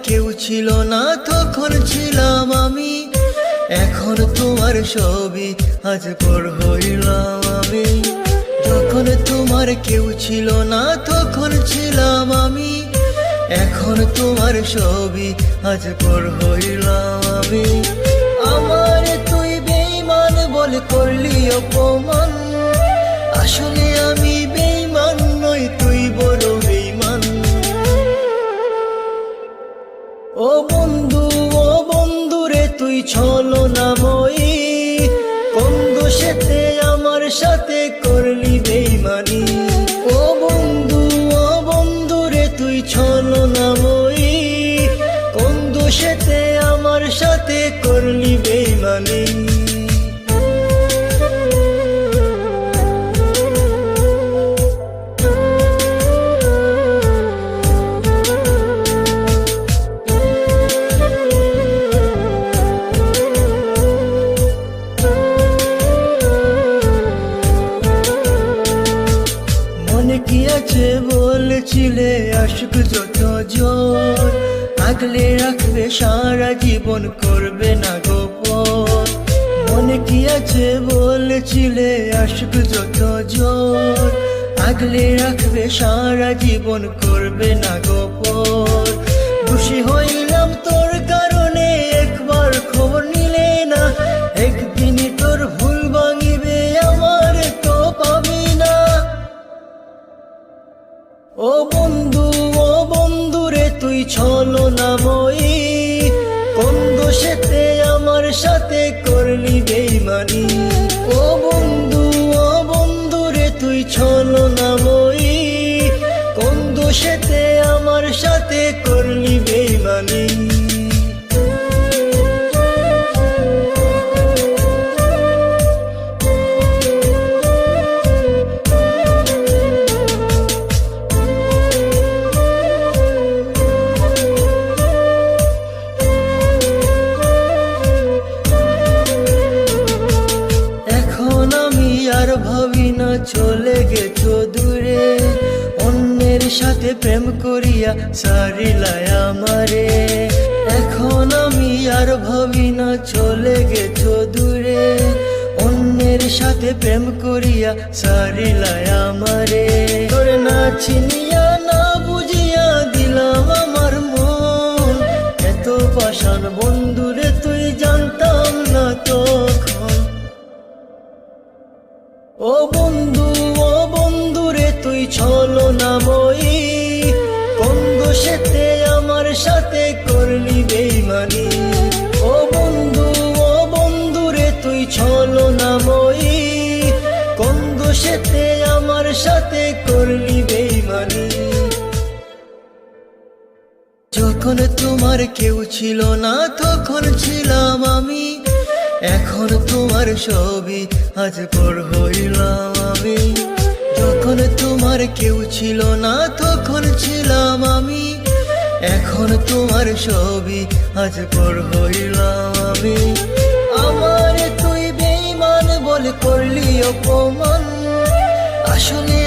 কেউ ছিল না তখন ছিলাম আমি, এখন তোমার ছবি আজ পর হইলাম আমি। যখন তোমার কেউ ছিল না তখন ছিলাম আমি, এখন তোমার ছবি আজ পর হইলাম আমি। আমার তুই বেঈমান বলে করলি অপমান, আসলে আমি বেঈমান নই, তুই বড় বেঈমান। ও বন্ধু রে তুই ছলনাময়ী, কোন দোষেতে আমার সাথে করলি বেঈমানি। ও বন্ধু রে তুই ছলনাময়ী, কোন দোষেতে আমার সাথে করলি বেঈমানি। মনে কি আছে বলেছিলে আশিক যত জোর, আগলে রাখবে সারা জীবন করবে না গোপন। মনে কি আছে বলেছিলে আশিক যত জোর, আগলে রাখবে সারা জীবন করবে না গোপন। খুশি হইলাম তোর কারণে, একবার খবর নিলে না, একদিনই তোর ভুল ভাঙিবে আমার তো পাবি না। ও বন্ধু রে তুই ছলনাময়ী, কোন দোষেতে আমার সাথে করলি বেঈমানি। ও বন্ধু রে তুই ছলনাময়ী, কোন দোষেতে আমার সাথে করলি বেঈমানি। আর ভাবি না চলে গেছো দূরে, অন্যের সাথে প্রেম করিয়া সারিলাই আমারে। এখন আমি আর ভাবি না চলে গেছো দূরে, অন্যের সাথে প্রেম করিয়া সারিলাই আমারে। তোরে না চিনিয়া না বুঝিয়া দিলাম আমার মন, এত পাষাণ বন্ধুরে তুই জানতাম না তখন। ও বন্ধু রে তুই ছলনাময়ী, কোন দোষেতে আমার সাথে করলি বেঈমানি। ও বন্ধু রে তুই ছলনাময়ী, কোন দোষেতে আমার সাথে করলি বেঈমানি। যখন তোমার কেউ ছিল না তখন ছিলাম আমি, এখন তোমার ছবি আজ পর হইলাম আমি। যখন তোমার কেউ ছিল না তখন ছিলাম আমি, এখন তোমার ছবি আজ পর হইলাম আমি। আমার তুই বেঈমান বলে করলি অপমান, আসলে